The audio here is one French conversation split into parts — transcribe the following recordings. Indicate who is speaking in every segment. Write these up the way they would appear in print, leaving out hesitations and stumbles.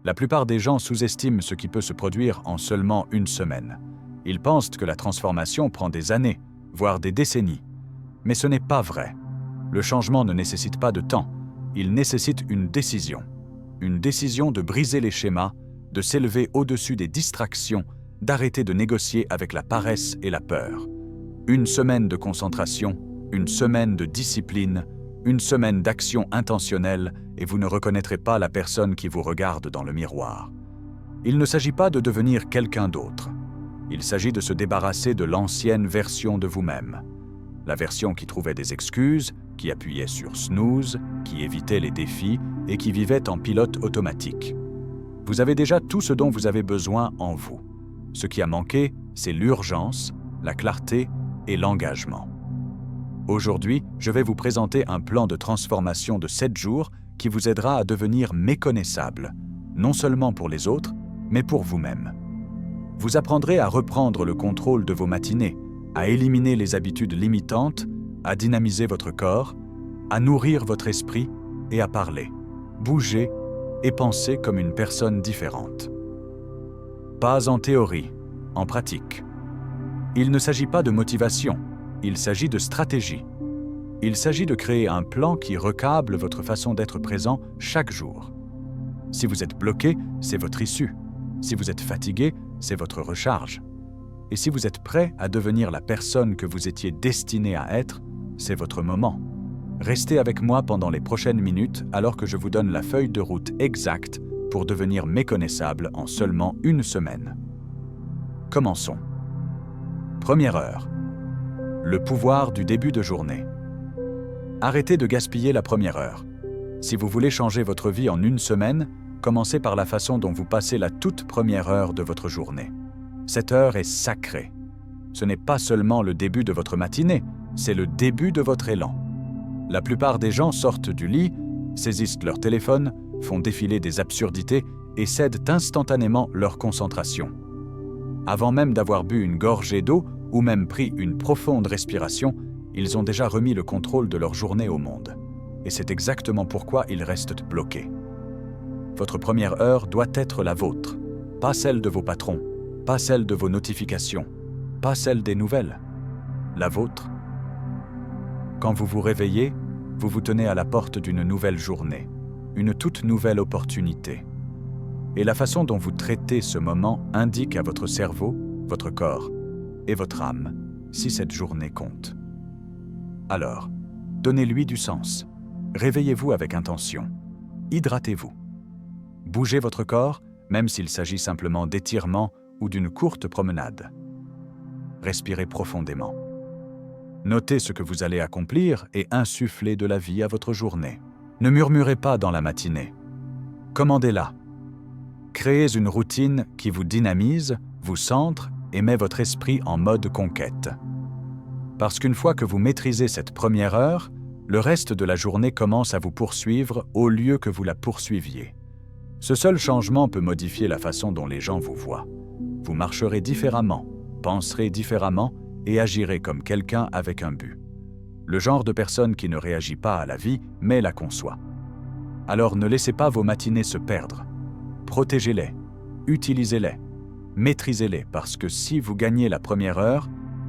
Speaker 1: La plupart des gens sous-estiment ce qui peut se produire en seulement une semaine. Ils pensent que la transformation prend des années, voire des décennies. Mais ce n'est pas vrai. Le changement ne nécessite pas de temps, il nécessite une décision. Une décision de briser les schémas, de s'élever au-dessus des distractions, d'arrêter de négocier avec la paresse et la peur. Une semaine de concentration, une semaine de discipline, une semaine d'action intentionnelle et vous ne reconnaîtrez pas la personne qui vous regarde dans le miroir. Il ne s'agit pas de devenir quelqu'un d'autre. Il s'agit de se débarrasser de l'ancienne version de vous-même. La version qui trouvait des excuses, qui appuyait sur snooze, qui évitait les défis et qui vivait en pilote automatique. Vous avez déjà tout ce dont vous avez besoin en vous. Ce qui a manqué, c'est l'urgence, la clarté et l'engagement. Aujourd'hui, je vais vous présenter un plan de transformation de 7 jours qui vous aidera à devenir méconnaissable, non seulement pour les autres, mais pour vous-même. Vous apprendrez à reprendre le contrôle de vos matinées, à éliminer les habitudes limitantes, à dynamiser votre corps, à nourrir votre esprit et à parler, bouger et penser comme une personne différente. Pas en théorie, en pratique. Il ne s'agit pas de motivation, il s'agit de stratégie. Il s'agit de créer un plan qui recable votre façon d'être présent chaque jour. Si vous êtes bloqué, c'est votre issue. Si vous êtes fatigué, c'est votre recharge. Et si vous êtes prêt à devenir la personne que vous étiez destiné à être, c'est votre moment. Restez avec moi pendant les prochaines minutes alors que je vous donne la feuille de route exacte pour devenir méconnaissable en seulement une semaine. Commençons. Première heure. Le pouvoir du début de journée. Arrêtez de gaspiller la première heure. Si vous voulez changer votre vie en une semaine, commencez par la façon dont vous passez la toute première heure de votre journée. Cette heure est sacrée. Ce n'est pas seulement le début de votre matinée, c'est le début de votre élan. La plupart des gens sortent du lit, saisissent leur téléphone, font défiler des absurdités et cèdent instantanément leur concentration. Avant même d'avoir bu une gorgée d'eau ou même pris une profonde respiration, ils ont déjà remis le contrôle de leur journée au monde. Et c'est exactement pourquoi ils restent bloqués. Votre première heure doit être la vôtre, pas celle de vos patrons, pas celle de vos notifications, pas celle des nouvelles. La vôtre. Quand vous vous réveillez, vous vous tenez à la porte d'une nouvelle journée, une toute nouvelle opportunité. Et la façon dont vous traitez ce moment indique à votre cerveau, votre corps et votre âme si cette journée compte. Alors, donnez-lui du sens. Réveillez-vous avec intention. Hydratez-vous. Bougez votre corps, même s'il s'agit simplement d'étirement ou d'une courte promenade. Respirez profondément. Notez ce que vous allez accomplir et insufflez de la vie à votre journée. Ne murmurez pas dans la matinée. Commandez-la. Créez une routine qui vous dynamise, vous centre et met votre esprit en mode conquête. Parce qu'une fois que vous maîtrisez cette première heure, le reste de la journée commence à vous poursuivre au lieu que vous la poursuiviez. Ce seul changement peut modifier la façon dont les gens vous voient. Vous marcherez différemment, penserez différemment et agirez comme quelqu'un avec un but. Le genre de personne qui ne réagit pas à la vie, mais la conçoit. Alors ne laissez pas vos matinées se perdre. Protégez-les, utilisez-les, maîtrisez-les parce que si vous gagnez la première heure,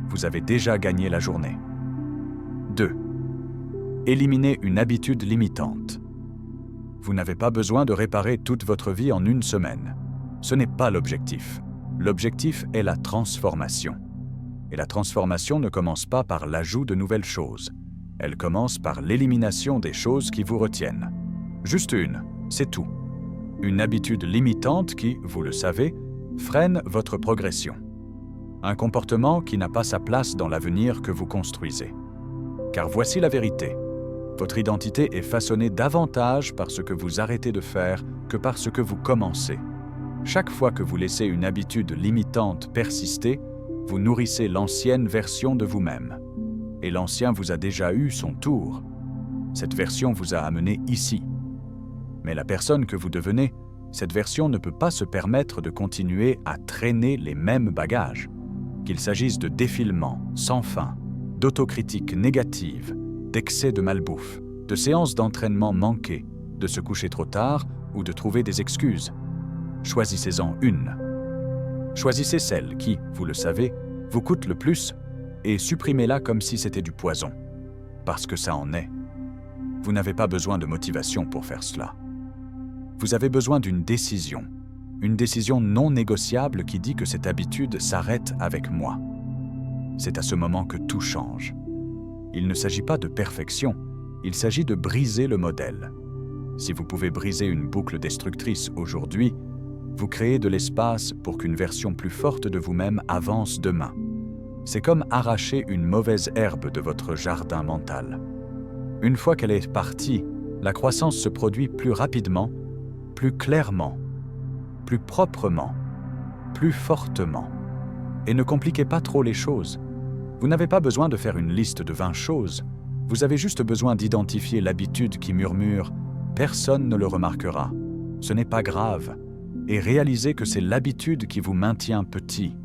Speaker 1: vous avez déjà gagné la journée. 2. Éliminez une habitude limitante. Vous n'avez pas besoin de réparer toute votre vie en une semaine. Ce n'est pas l'objectif. L'objectif est la transformation. Et la transformation ne commence pas par l'ajout de nouvelles choses. Elle commence par l'élimination des choses qui vous retiennent. Juste une, c'est tout. Une habitude limitante qui, vous le savez, freine votre progression. Un comportement qui n'a pas sa place dans l'avenir que vous construisez. Car voici la vérité. Votre identité est façonnée davantage par ce que vous arrêtez de faire que par ce que vous commencez. Chaque fois que vous laissez une habitude limitante persister, vous nourrissez l'ancienne version de vous-même. Et l'ancien vous a déjà eu son tour. Cette version vous a amené ici. Mais la personne que vous devenez, cette version ne peut pas se permettre de continuer à traîner les mêmes bagages. Qu'il s'agisse de défilements sans fin, d'autocritique négative, d'excès de malbouffe, de séances d'entraînement manquées, de se coucher trop tard ou de trouver des excuses. choisissez-en une. Choisissez celle qui, vous le savez, vous coûte le plus et supprimez-la comme si c'était du poison, parce que ça en est. Vous n'avez pas besoin de motivation pour faire cela. Vous avez besoin d'une décision non négociable qui dit que cette habitude s'arrête avec moi. C'est à ce moment que tout change. Il ne s'agit pas de perfection, il s'agit de briser le modèle. Si vous pouvez briser une boucle destructrice aujourd'hui, vous créez de l'espace pour qu'une version plus forte de vous-même avance demain. C'est comme arracher une mauvaise herbe de votre jardin mental. Une fois qu'elle est partie, la croissance se produit plus rapidement, plus clairement, plus proprement, plus fortement. Et ne compliquez pas trop les choses. Vous n'avez pas besoin de faire une liste de 20 choses. Vous avez juste besoin d'identifier l'habitude qui murmure « personne ne le remarquera ». Ce n'est pas grave. Et réalisez que c'est l'habitude qui vous maintient petit.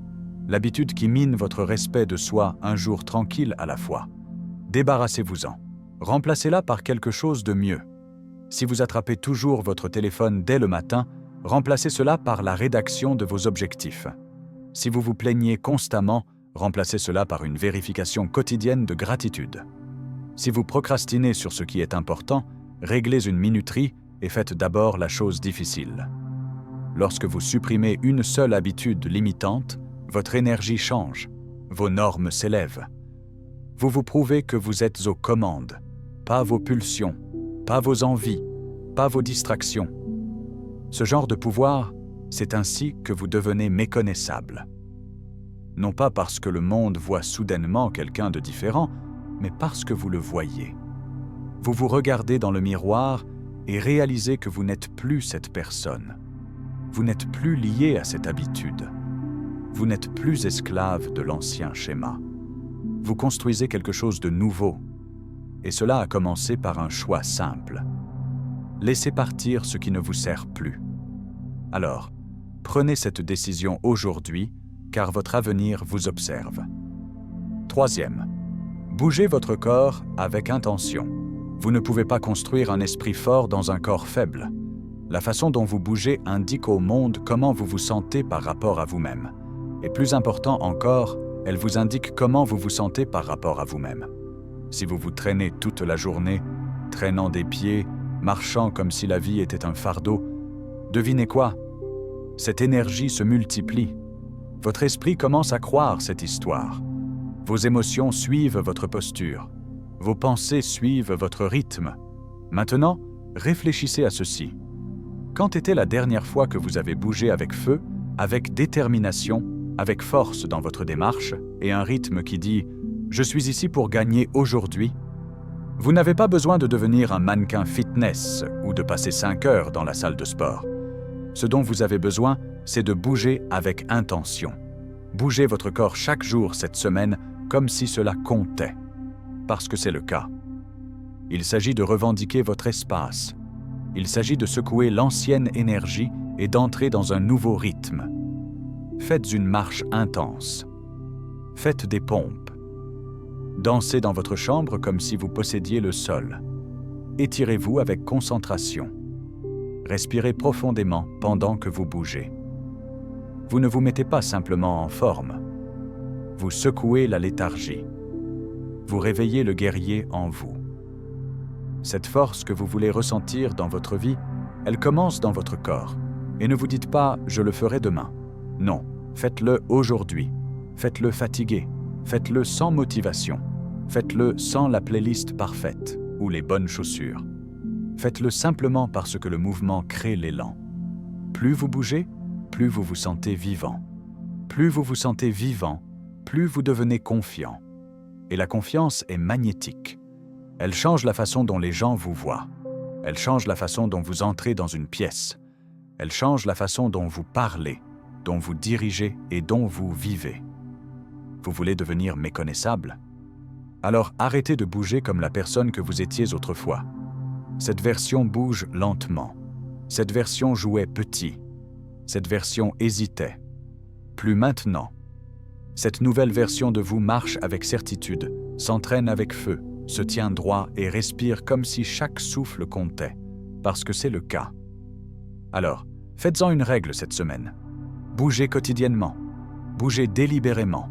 Speaker 1: L'habitude qui mine votre respect de soi un jour tranquille à la fois. Débarrassez-vous-en. Remplacez-la par quelque chose de mieux. Si vous attrapez toujours votre téléphone dès le matin, remplacez cela par la rédaction de vos objectifs. Si vous vous plaignez constamment, remplacez cela par une vérification quotidienne de gratitude. Si vous procrastinez sur ce qui est important, réglez une minuterie et faites d'abord la chose difficile. Lorsque vous supprimez une seule habitude limitante, votre énergie change, vos normes s'élèvent. Vous vous prouvez que vous êtes aux commandes, pas vos pulsions, pas vos envies, pas vos distractions. Ce genre de pouvoir, c'est ainsi que vous devenez méconnaissable. Non pas parce que le monde voit soudainement quelqu'un de différent, mais parce que vous le voyez. Vous vous regardez dans le miroir et réalisez que vous n'êtes plus cette personne. Vous n'êtes plus lié à cette habitude. Vous n'êtes plus esclave de l'ancien schéma. Vous construisez quelque chose de nouveau. Et cela a commencé par un choix simple. Laissez partir ce qui ne vous sert plus. Alors, prenez cette décision aujourd'hui, car votre avenir vous observe. Troisième, bougez votre corps avec intention. Vous ne pouvez pas construire un esprit fort dans un corps faible. La façon dont vous bougez indique au monde comment vous vous sentez par rapport à vous-même. Et plus important encore, elle vous indique comment vous vous sentez par rapport à vous-même. Si vous vous traînez toute la journée, traînant des pieds, marchant comme si la vie était un fardeau, devinez quoi? Cette énergie se multiplie. Votre esprit commence à croire cette histoire. Vos émotions suivent votre posture. Vos pensées suivent votre rythme. Maintenant, réfléchissez à ceci. Quand était la dernière fois que vous avez bougé avec feu, avec détermination, avec force dans votre démarche et un rythme qui dit « Je suis ici pour gagner aujourd'hui ». Vous n'avez pas besoin de devenir un mannequin fitness ou de passer 5 heures dans la salle de sport. Ce dont vous avez besoin, c'est de bouger avec intention. Bougez votre corps chaque jour cette semaine comme si cela comptait. Parce que c'est le cas. Il s'agit de revendiquer votre espace. Il s'agit de secouer l'ancienne énergie et d'entrer dans un nouveau rythme. Faites une marche intense. Faites des pompes. Dansez dans votre chambre comme si vous possédiez le sol. Étirez-vous avec concentration. Respirez profondément pendant que vous bougez. Vous ne vous mettez pas simplement en forme. Vous secouez la léthargie. Vous réveillez le guerrier en vous. Cette force que vous voulez ressentir dans votre vie, elle commence dans votre corps. Et ne vous dites pas « je le ferai demain ». Non, faites-le aujourd'hui. Faites-le fatigué. Faites-le sans motivation. Faites-le sans la playlist parfaite ou les bonnes chaussures. Faites-le simplement parce que le mouvement crée l'élan. Plus vous bougez, plus vous vous sentez vivant. Plus vous vous sentez vivant, plus vous devenez confiant. Et la confiance est magnétique. Elle change la façon dont les gens vous voient. Elle change la façon dont vous entrez dans une pièce. Elle change la façon dont vous parlez, dont vous dirigez et dont vous vivez. Vous voulez devenir méconnaissable? Alors arrêtez de bouger comme la personne que vous étiez autrefois. Cette version bouge lentement. Cette version jouait petit. Cette version hésitait. Plus maintenant. Cette nouvelle version de vous marche avec certitude, s'entraîne avec feu, se tient droit et respire comme si chaque souffle comptait, parce que c'est le cas. Alors, Faites-en une règle cette semaine. Bougez quotidiennement. Bougez délibérément.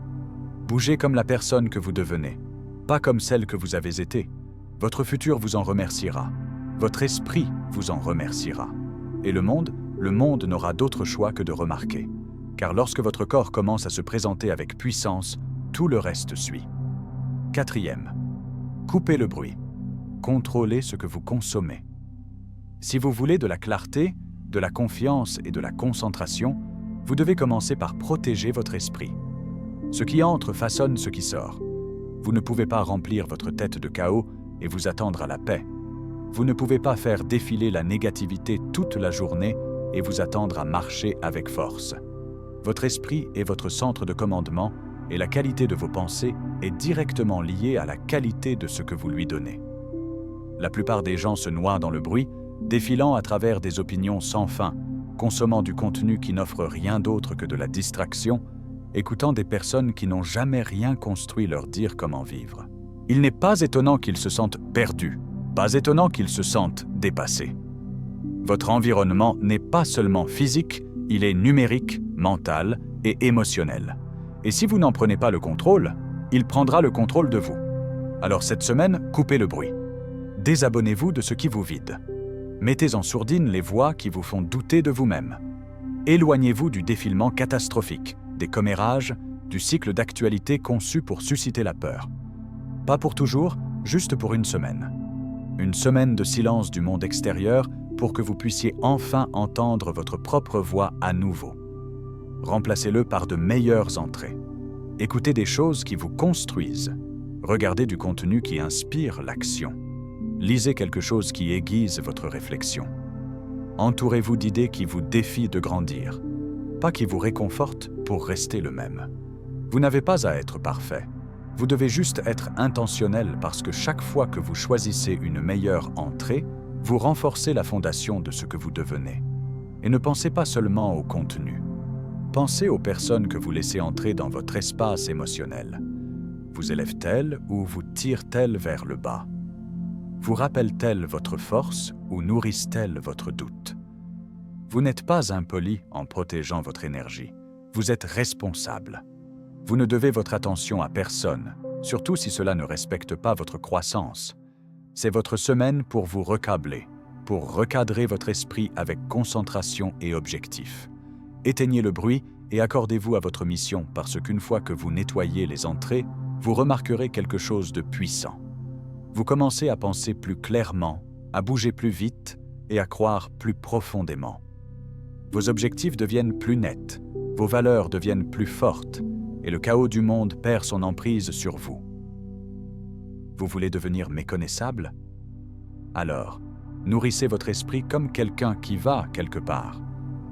Speaker 1: Bougez comme la personne que vous devenez, pas comme celle que vous avez été. Votre futur vous en remerciera. Votre esprit vous en remerciera. Et le monde n'aura d'autre choix que de remarquer. Car lorsque votre corps commence à se présenter avec puissance, tout le reste suit. 4e. Coupez le bruit. Contrôlez ce que vous consommez. Si vous voulez de la clarté, de la confiance et de la concentration, vous devez commencer par protéger votre esprit. Ce qui entre façonne ce qui sort. Vous ne pouvez pas remplir votre tête de chaos et vous attendre à la paix. Vous ne pouvez pas faire défiler la négativité toute la journée et vous attendre à marcher avec force. Votre esprit est votre centre de commandement et la qualité de vos pensées est directement liée à la qualité de ce que vous lui donnez. La plupart des gens se noient dans le bruit, défilant à travers des opinions sans fin, consommant du contenu qui n'offre rien d'autre que de la distraction, écoutant des personnes qui n'ont jamais rien construit leur dire comment vivre. Il n'est pas étonnant qu'ils se sentent perdus, pas étonnant qu'ils se sentent dépassés. Votre environnement n'est pas seulement physique, il est numérique, mental et émotionnel. Et si vous n'en prenez pas le contrôle, il prendra le contrôle de vous. Alors cette semaine, coupez le bruit. Désabonnez-vous de ce qui vous vide. Mettez en sourdine les voix qui vous font douter de vous-même. Éloignez-vous du défilement catastrophique, des commérages, du cycle d'actualité conçu pour susciter la peur. Pas pour toujours, juste pour une semaine. Une semaine de silence du monde extérieur pour que vous puissiez enfin entendre votre propre voix à nouveau. Remplacez-le par de meilleures entrées. Écoutez des choses qui vous construisent. Regardez du contenu qui inspire l'action. Lisez quelque chose qui aiguise votre réflexion. Entourez-vous d'idées qui vous défient de grandir, pas qui vous réconfortent pour rester le même. Vous n'avez pas à être parfait. Vous devez juste être intentionnel parce que chaque fois que vous choisissez une meilleure entrée, vous renforcez la fondation de ce que vous devenez. Et ne pensez pas seulement au contenu. Pensez aux personnes que vous laissez entrer dans votre espace émotionnel. Vous élèvent-elles ou vous tirent-elles vers le bas? Vous rappellent-elles votre force ou nourrissent-elles votre doute? Vous n'êtes pas impoli en protégeant votre énergie. Vous êtes responsable. Vous ne devez votre attention à personne, surtout si cela ne respecte pas votre croissance. C'est votre semaine pour vous recabler, pour recadrer votre esprit avec concentration et objectif. Éteignez le bruit et accordez-vous à votre mission parce qu'une fois que vous nettoyez les entrées, vous remarquerez quelque chose de puissant. Vous commencez à penser plus clairement, à bouger plus vite et à croire plus profondément. Vos objectifs deviennent plus nets, vos valeurs deviennent plus fortes et le chaos du monde perd son emprise sur vous. Vous voulez devenir méconnaissable? Alors, nourrissez votre esprit comme quelqu'un qui va quelque part.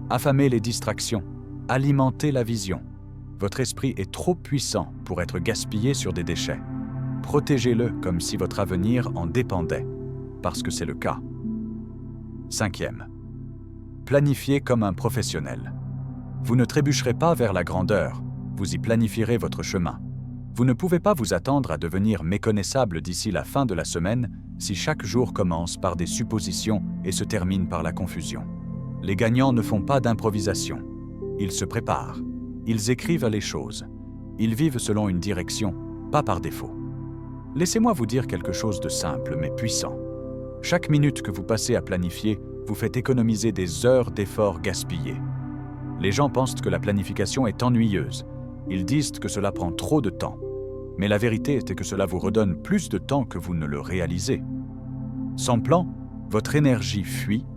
Speaker 1: Affamez les distractions, alimentez la vision. Votre esprit est trop puissant pour être gaspillé sur des déchets. Protégez-le comme si votre avenir en dépendait, parce que c'est le cas. 5e. Planifiez comme un professionnel. Vous ne trébucherez pas vers la grandeur, vous y planifierez votre chemin. Vous ne pouvez pas vous attendre à devenir méconnaissable d'ici la fin de la semaine si chaque jour commence par des suppositions et se termine par la confusion. Les gagnants ne font pas d'improvisation. Ils se préparent. Ils écrivent les choses. Ils vivent selon une direction, pas par défaut. Laissez-moi vous dire quelque chose de simple mais puissant. Chaque minute que vous passez à planifier vous fait économiser des heures d'efforts gaspillés. Les gens pensent que la planification est ennuyeuse. Ils disent que cela prend trop de temps. Mais la vérité est que cela vous redonne plus de temps que vous ne le réalisez. Sans plan, votre énergie fuit,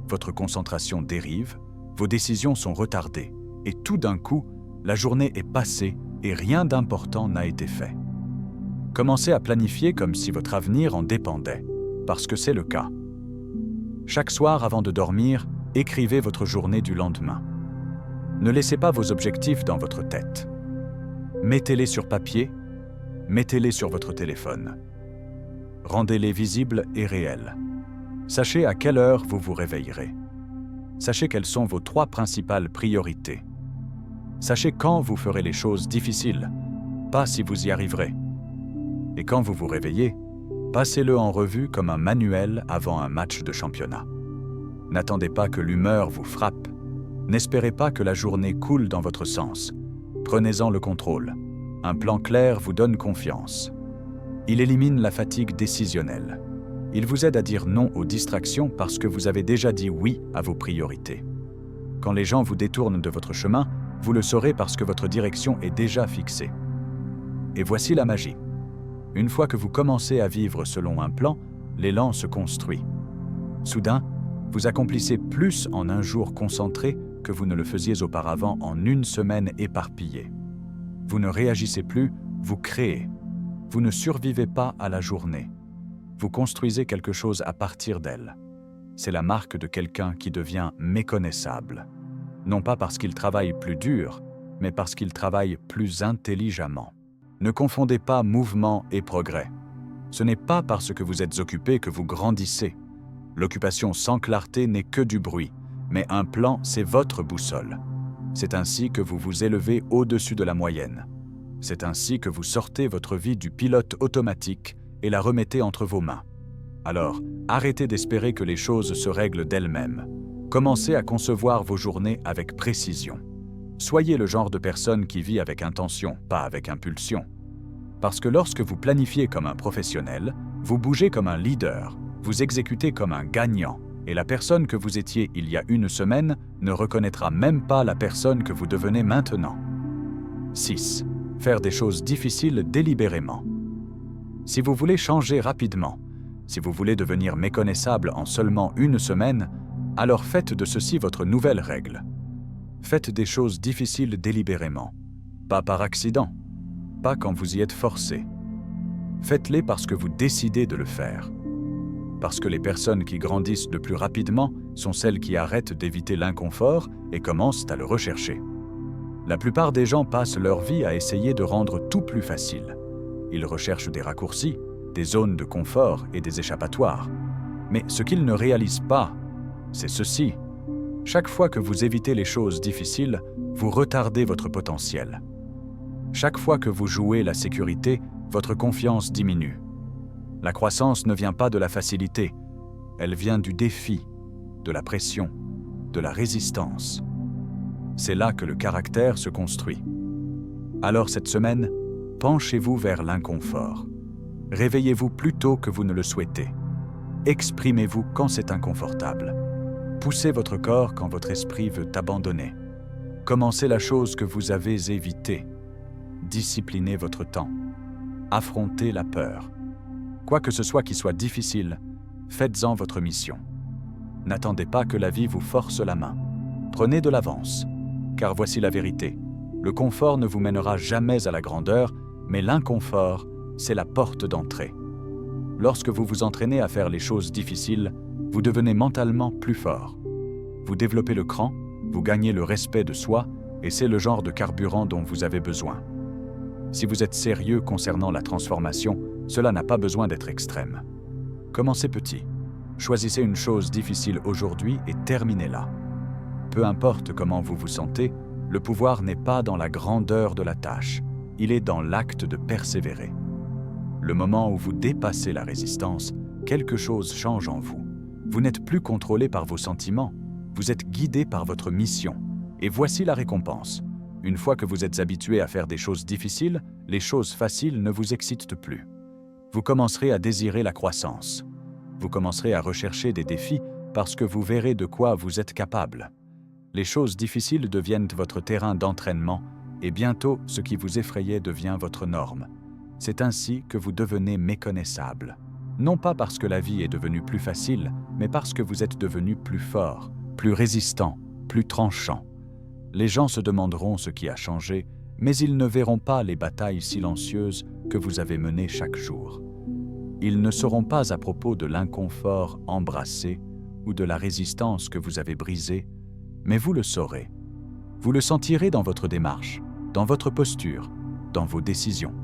Speaker 1: votre concentration dérive, vos décisions sont retardées, et tout d'un coup, la journée est passée et rien d'important n'a été fait. Commencez à planifier comme si votre avenir en dépendait, parce que c'est le cas. Chaque soir avant de dormir, écrivez votre journée du lendemain. Ne laissez pas vos objectifs dans votre tête. Mettez-les sur papier, mettez-les sur votre téléphone. Rendez-les visibles et réels. Sachez à quelle heure vous vous réveillerez. Sachez quelles sont vos 3 principales priorités. Sachez quand vous ferez les choses difficiles, pas si vous y arriverez. Et quand vous vous réveillez, passez-le en revue comme un manuel avant un match de championnat. N'attendez pas que l'humeur vous frappe, N'espérez pas que la journée coule dans votre sens. Prenez-en le contrôle. Un plan clair vous donne confiance. Il élimine la fatigue décisionnelle. Il vous aide à dire non aux distractions parce que vous avez déjà dit oui à vos priorités. Quand les gens vous détournent de votre chemin, vous le saurez parce que votre direction est déjà fixée. Et voici la magie. Une fois que vous commencez à vivre selon un plan, l'élan se construit. Soudain, vous accomplissez plus en un jour concentré que vous ne le faisiez auparavant en une semaine éparpillée. Vous ne réagissez plus, vous créez. Vous ne survivez pas à la journée. Vous construisez quelque chose à partir d'elle. C'est la marque de quelqu'un qui devient méconnaissable. Non pas parce qu'il travaille plus dur, mais parce qu'il travaille plus intelligemment. Ne confondez pas mouvement et progrès. Ce n'est pas parce que vous êtes occupé que vous grandissez. L'occupation sans clarté n'est que du bruit, mais un plan, c'est votre boussole. C'est ainsi que vous vous élevez au-dessus de la moyenne. C'est ainsi que vous sortez votre vie du pilote automatique et la remettez entre vos mains. Alors, arrêtez d'espérer que les choses se règlent d'elles-mêmes. Commencez à concevoir vos journées avec précision. Soyez le genre de personne qui vit avec intention, pas avec impulsion. Parce que lorsque vous planifiez comme un professionnel, vous bougez comme un leader, vous exécutez comme un gagnant, et la personne que vous étiez il y a une semaine ne reconnaîtra même pas la personne que vous devenez maintenant. 6. Faire des choses difficiles délibérément. Si vous voulez changer rapidement, si vous voulez devenir méconnaissable en seulement une semaine, alors faites de ceci votre nouvelle règle. Faites des choses difficiles délibérément, pas par accident, pas quand vous y êtes forcé. Faites-les parce que vous décidez de le faire. Parce que les personnes qui grandissent le plus rapidement sont celles qui arrêtent d'éviter l'inconfort et commencent à le rechercher. La plupart des gens passent leur vie à essayer de rendre tout plus facile. Ils recherchent des raccourcis, des zones de confort et des échappatoires. Mais ce qu'ils ne réalisent pas, c'est ceci. Chaque fois que vous évitez les choses difficiles, vous retardez votre potentiel. Chaque fois que vous jouez la sécurité, votre confiance diminue. La croissance ne vient pas de la facilité, elle vient du défi, de la pression, de la résistance. C'est là que le caractère se construit. Alors cette semaine, penchez-vous vers l'inconfort. Réveillez-vous plus tôt que vous ne le souhaitez. Exprimez-vous quand c'est inconfortable. Poussez votre corps quand votre esprit veut abandonner. Commencez la chose que vous avez évitée. Disciplinez votre temps. Affrontez la peur. Quoi que ce soit qui soit difficile, faites-en votre mission. N'attendez pas que la vie vous force la main. Prenez de l'avance, car voici la vérité. Le confort ne vous mènera jamais à la grandeur, mais l'inconfort, c'est la porte d'entrée. Lorsque vous vous entraînez à faire les choses difficiles, vous devenez mentalement plus fort. Vous développez le cran, vous gagnez le respect de soi, et c'est le genre de carburant dont vous avez besoin. Si vous êtes sérieux concernant la transformation, cela n'a pas besoin d'être extrême. Commencez petit. Choisissez une chose difficile aujourd'hui et terminez-la. Peu importe comment vous vous sentez, le pouvoir n'est pas dans la grandeur de la tâche, il est dans l'acte de persévérer. Le moment où vous dépassez la résistance, quelque chose change en vous. Vous n'êtes plus contrôlé par vos sentiments, vous êtes guidé par votre mission. Et voici la récompense. Une fois que vous êtes habitué à faire des choses difficiles, les choses faciles ne vous excitent plus. Vous commencerez à désirer la croissance. Vous commencerez à rechercher des défis parce que vous verrez de quoi vous êtes capable. Les choses difficiles deviennent votre terrain d'entraînement et bientôt, ce qui vous effrayait devient votre norme. C'est ainsi que vous devenez méconnaissable. Non pas parce que la vie est devenue plus facile, mais parce que vous êtes devenu plus fort, plus résistant, plus tranchant. Les gens se demanderont ce qui a changé, mais ils ne verront pas les batailles silencieuses que vous avez menées chaque jour. Ils ne sauront pas à propos de l'inconfort embrassé ou de la résistance que vous avez brisée, mais vous le saurez. Vous le sentirez dans votre démarche, dans votre posture, dans vos décisions.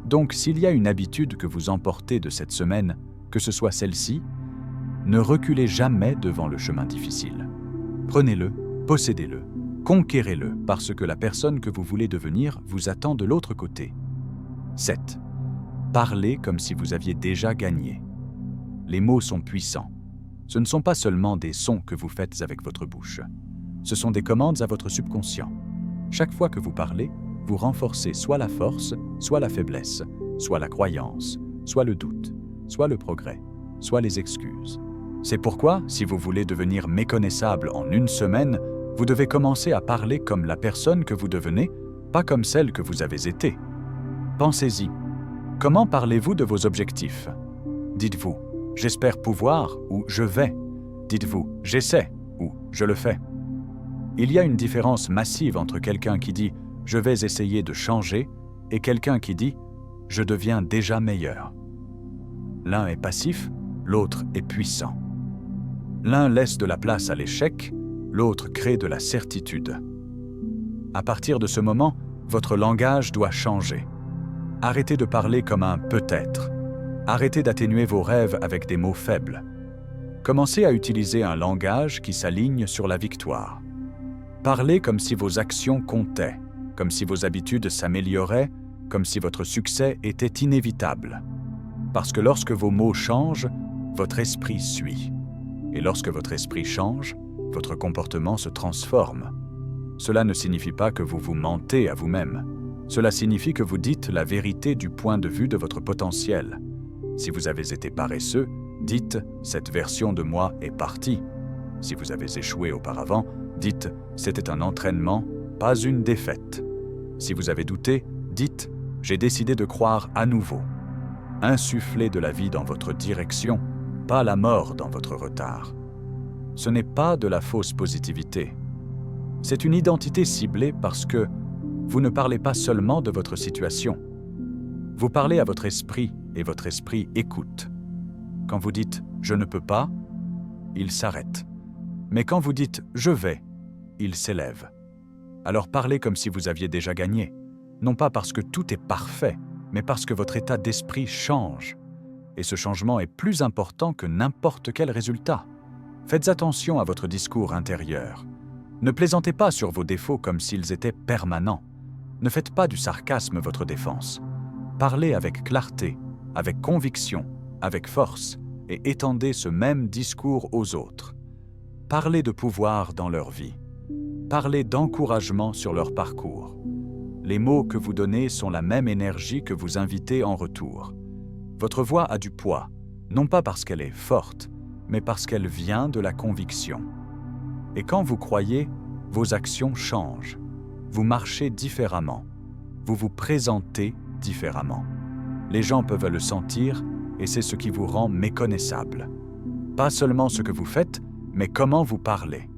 Speaker 1: Donc, s'il y a une habitude que vous emportez de cette semaine, que ce soit celle-ci, ne reculez jamais devant le chemin difficile. Prenez-le, possédez-le, conquérez-le, parce que la personne que vous voulez devenir vous attend de l'autre côté. 7. Parlez comme si vous aviez déjà gagné. Les mots sont puissants. Ce ne sont pas seulement des sons que vous faites avec votre bouche. Ce sont des commandes à votre subconscient. Chaque fois que vous parlez, vous renforcez soit la force, soit la faiblesse, soit la croyance, soit le doute, soit le progrès, soit les excuses. C'est pourquoi, si vous voulez devenir méconnaissable en une semaine, vous devez commencer à parler comme la personne que vous devenez, pas comme celle que vous avez été. Pensez-y. Comment parlez-vous de vos objectifs? Dites-vous « j'espère pouvoir » ou « je vais ». Dites-vous « j'essaie » ou « je le fais ». Il y a une différence massive entre quelqu'un qui dit « je vais essayer de changer » et quelqu'un qui dit « je deviens déjà meilleur ». L'un est passif, l'autre est puissant. L'un laisse de la place à l'échec, l'autre crée de la certitude. À partir de ce moment, votre langage doit changer. Arrêtez de parler comme un « peut-être ». Arrêtez d'atténuer vos rêves avec des mots faibles. Commencez à utiliser un langage qui s'aligne sur la victoire. Parlez comme si vos actions comptaient, comme si vos habitudes s'amélioraient, comme si votre succès était inévitable. Parce que lorsque vos mots changent, votre esprit suit. Et lorsque votre esprit change, votre comportement se transforme. Cela ne signifie pas que vous vous mentez à vous-même. Cela signifie que vous dites la vérité du point de vue de votre potentiel. Si vous avez été paresseux, dites « cette version de moi est partie ». Si vous avez échoué auparavant, dites « c'était un entraînement, pas une défaite ». Si vous avez douté, dites « j'ai décidé de croire à nouveau ». Insufflez de la vie dans votre direction, pas la mort dans votre retard. Ce n'est pas de la fausse positivité. C'est une identité ciblée parce que vous ne parlez pas seulement de votre situation. Vous parlez à votre esprit et votre esprit écoute. Quand vous dites « je ne peux pas », il s'arrête. Mais quand vous dites « je vais », il s'élève. Alors parlez comme si vous aviez déjà gagné, non pas parce que tout est parfait, mais parce que votre état d'esprit change. Et ce changement est plus important que n'importe quel résultat. Faites attention à votre discours intérieur. Ne plaisantez pas sur vos défauts comme s'ils étaient permanents. Ne faites pas du sarcasme votre défense. Parlez avec clarté, avec conviction, avec force, et étendez ce même discours aux autres. Parlez de pouvoir dans leur vie. Parlez d'encouragement sur leur parcours. Les mots que vous donnez sont la même énergie que vous invitez en retour. Votre voix a du poids, non pas parce qu'elle est forte, mais parce qu'elle vient de la conviction. Et quand vous croyez, vos actions changent. Vous marchez différemment. Vous vous présentez différemment. Les gens peuvent le sentir et c'est ce qui vous rend méconnaissable. Pas seulement ce que vous faites, mais comment vous parlez.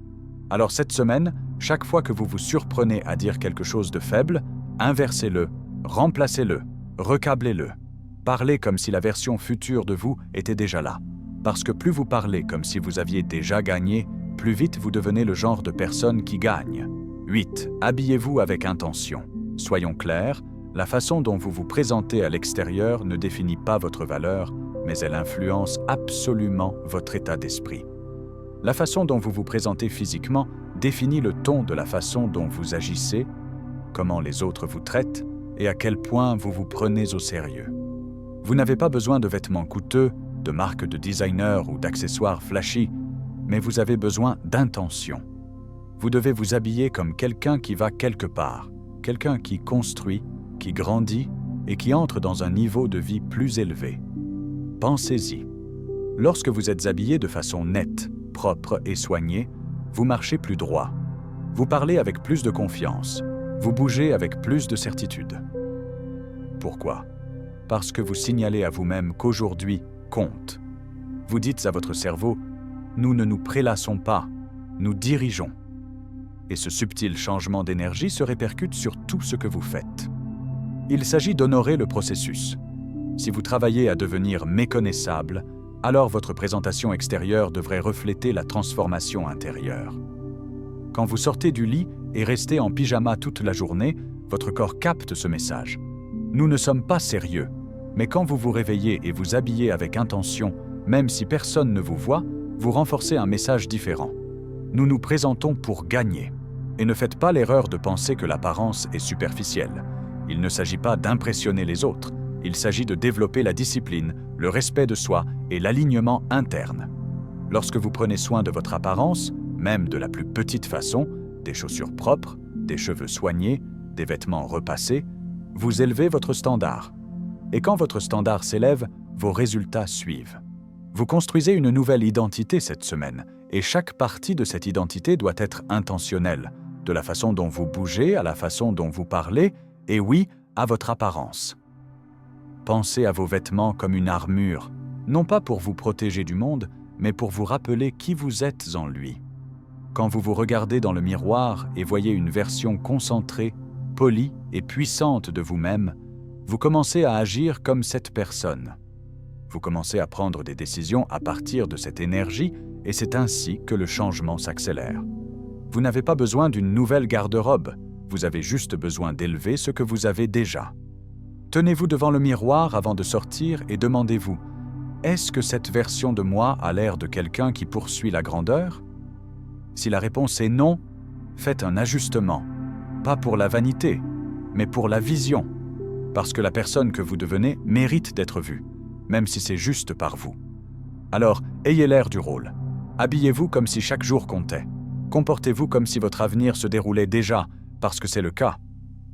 Speaker 1: Alors cette semaine, chaque fois que vous vous surprenez à dire quelque chose de faible, inversez-le, remplacez-le, recablez-le. Parlez comme si la version future de vous était déjà là. Parce que plus vous parlez comme si vous aviez déjà gagné, plus vite vous devenez le genre de personne qui gagne. 8. Habillez-vous avec intention. Soyons clairs, la façon dont vous vous présentez à l'extérieur ne définit pas votre valeur, mais elle influence absolument votre état d'esprit. La façon dont vous vous présentez physiquement définit le ton de la façon dont vous agissez, comment les autres vous traitent et à quel point vous vous prenez au sérieux. Vous n'avez pas besoin de vêtements coûteux, de marques de designer ou d'accessoires flashy, mais vous avez besoin d'intention. Vous devez vous habiller comme quelqu'un qui va quelque part, quelqu'un qui construit, qui grandit et qui entre dans un niveau de vie plus élevé. Pensez-y. Lorsque vous êtes habillé de façon nette, propre et soignée, vous marchez plus droit. Vous parlez avec plus de confiance. Vous bougez avec plus de certitude. Pourquoi? Parce que vous signalez à vous-même qu'aujourd'hui compte. Vous dites à votre cerveau « Nous ne nous prélassons pas, nous dirigeons ». Et ce subtil changement d'énergie se répercute sur tout ce que vous faites. Il s'agit d'honorer le processus. Si vous travaillez à devenir méconnaissable, alors votre présentation extérieure devrait refléter la transformation intérieure. Quand vous sortez du lit et restez en pyjama toute la journée, votre corps capte ce message. Nous ne sommes pas sérieux, mais quand vous vous réveillez et vous habillez avec intention, même si personne ne vous voit, vous renforcez un message différent. Nous nous présentons pour gagner. Et ne faites pas l'erreur de penser que l'apparence est superficielle. Il ne s'agit pas d'impressionner les autres, il s'agit de développer la discipline, le respect de soi et l'alignement interne. Lorsque vous prenez soin de votre apparence, même de la plus petite façon, des chaussures propres, des cheveux soignés, des vêtements repassés, vous élevez votre standard. Et quand votre standard s'élève, vos résultats suivent. Vous construisez une nouvelle identité cette semaine, et chaque partie de cette identité doit être intentionnelle, de la façon dont vous bougez à la façon dont vous parlez, et oui, à votre apparence. Pensez à vos vêtements comme une armure, non pas pour vous protéger du monde, mais pour vous rappeler qui vous êtes en lui. Quand vous vous regardez dans le miroir et voyez une version concentrée, polie et puissante de vous-même, vous commencez à agir comme cette personne. Vous commencez à prendre des décisions à partir de cette énergie et c'est ainsi que le changement s'accélère. Vous n'avez pas besoin d'une nouvelle garde-robe, vous avez juste besoin d'élever ce que vous avez déjà. Tenez-vous devant le miroir avant de sortir et demandez-vous « Est-ce que cette version de moi a l'air de quelqu'un qui poursuit la grandeur ?» Si la réponse est non, faites un ajustement, pas pour la vanité, mais pour la vision, parce que la personne que vous devenez mérite d'être vue, même si c'est juste par vous. Alors, ayez l'air du rôle. Habillez-vous comme si chaque jour comptait. Comportez-vous comme si votre avenir se déroulait déjà, parce que c'est le cas.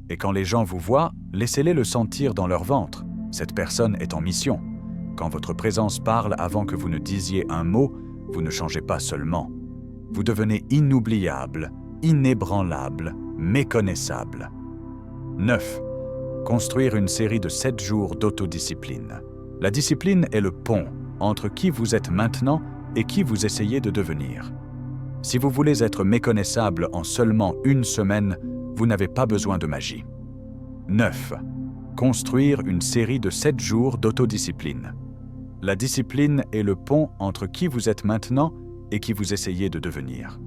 Speaker 1: Et quand les gens vous voient, laissez-les le sentir dans leur ventre. Cette personne est en mission. Quand votre présence parle avant que vous ne disiez un mot, vous ne changez pas seulement. Vous devenez inoubliable, inébranlable, méconnaissable. 9. Construire une série de 7 jours d'autodiscipline. La discipline est le pont entre qui vous êtes maintenant et qui vous essayez de devenir. Si vous voulez être méconnaissable en seulement une semaine, vous n'avez pas besoin de magie. 9. Construire une série de 7 jours d'autodiscipline. La discipline est le pont entre qui vous êtes maintenant et qui vous essayez de devenir.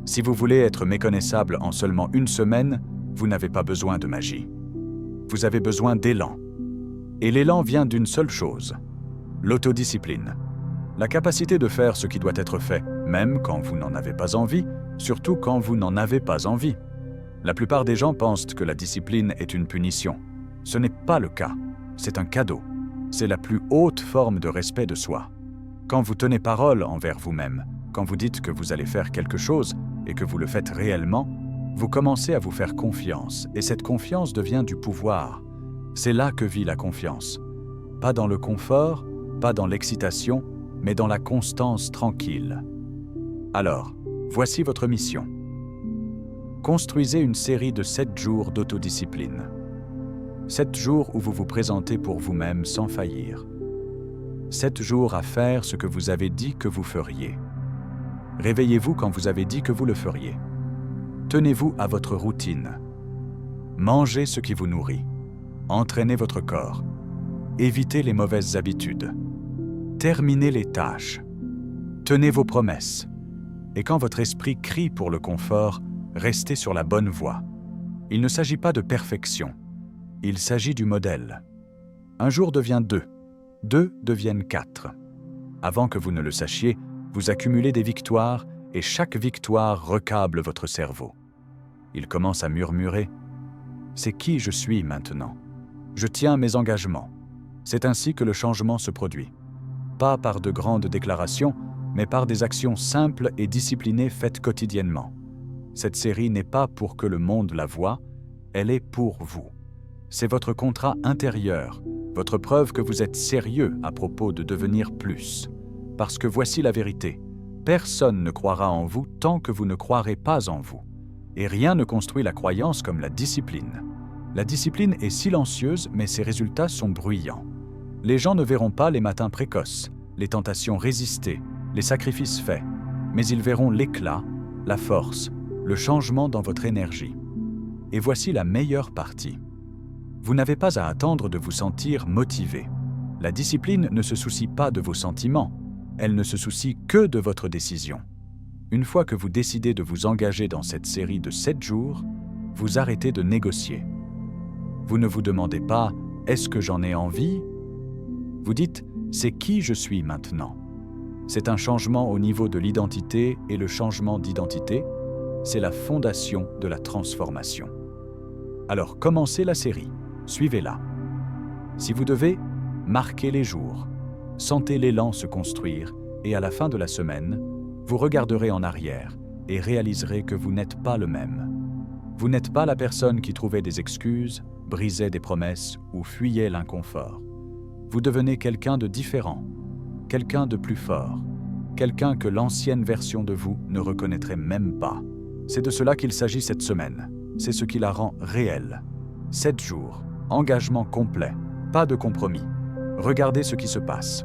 Speaker 1: Si vous voulez être méconnaissable en seulement une semaine, vous n'avez pas besoin de magie. Vous avez besoin d'élan. Et l'élan vient d'une seule chose, l'autodiscipline. La capacité de faire ce qui doit être fait, même quand vous n'en avez pas envie, surtout quand vous n'en avez pas envie. La plupart des gens pensent que la discipline est une punition. Ce n'est pas le cas, c'est un cadeau. C'est la plus haute forme de respect de soi. Quand vous tenez parole envers vous-même, quand vous dites que vous allez faire quelque chose et que vous le faites réellement, vous commencez à vous faire confiance et cette confiance devient du pouvoir. C'est là que vit la confiance. Pas dans le confort, pas dans l'excitation, mais dans la constance tranquille. Alors, voici votre mission. Construisez une série de 7 jours d'autodiscipline. 7 jours où vous vous présentez pour vous-même sans faillir. 7 jours à faire ce que vous avez dit que vous feriez. Réveillez-vous quand vous avez dit que vous le feriez. Tenez-vous à votre routine. Mangez ce qui vous nourrit. Entraînez votre corps. Évitez les mauvaises habitudes. Terminez les tâches. Tenez vos promesses. Et quand votre esprit crie pour le confort, restez sur la bonne voie. Il ne s'agit pas de perfection. Il s'agit du modèle. Un jour devient 2. 2 deviennent 4. Avant que vous ne le sachiez, vous accumulez des victoires et chaque victoire recable votre cerveau. Il commence à murmurer « C'est qui je suis maintenant ? Je tiens mes engagements. » C'est ainsi que le changement se produit. Pas par de grandes déclarations, mais par des actions simples et disciplinées faites quotidiennement. Cette série n'est pas pour que le monde la voie, elle est pour vous. C'est votre contrat intérieur, votre preuve que vous êtes sérieux à propos de devenir plus. Parce que voici la vérité, personne ne croira en vous tant que vous ne croirez pas en vous. Et rien ne construit la croyance comme la discipline. La discipline est silencieuse, mais ses résultats sont bruyants. Les gens ne verront pas les matins précoces, les tentations résistées, les sacrifices faits, mais ils verront l'éclat, la force, le changement dans votre énergie. Et voici la meilleure partie. Vous n'avez pas à attendre de vous sentir motivé. La discipline ne se soucie pas de vos sentiments, elle ne se soucie que de votre décision. Une fois que vous décidez de vous engager dans cette série de 7 jours, vous arrêtez de négocier. Vous ne vous demandez pas « est-ce que j'en ai envie ?» Vous dites « c'est qui je suis maintenant ?» C'est un changement au niveau de l'identité et le changement d'identité, c'est la fondation de la transformation. Alors commencez la série. Suivez-la. Si vous devez, marquez les jours. Sentez l'élan se construire et à la fin de la semaine, vous regarderez en arrière et réaliserez que vous n'êtes pas le même. Vous n'êtes pas la personne qui trouvait des excuses, brisait des promesses ou fuyait l'inconfort. Vous devenez quelqu'un de différent, quelqu'un de plus fort, quelqu'un que l'ancienne version de vous ne reconnaîtrait même pas. C'est de cela qu'il s'agit cette semaine. C'est ce qui la rend réelle. 7 jours, engagement complet, pas de compromis. Regardez ce qui se passe.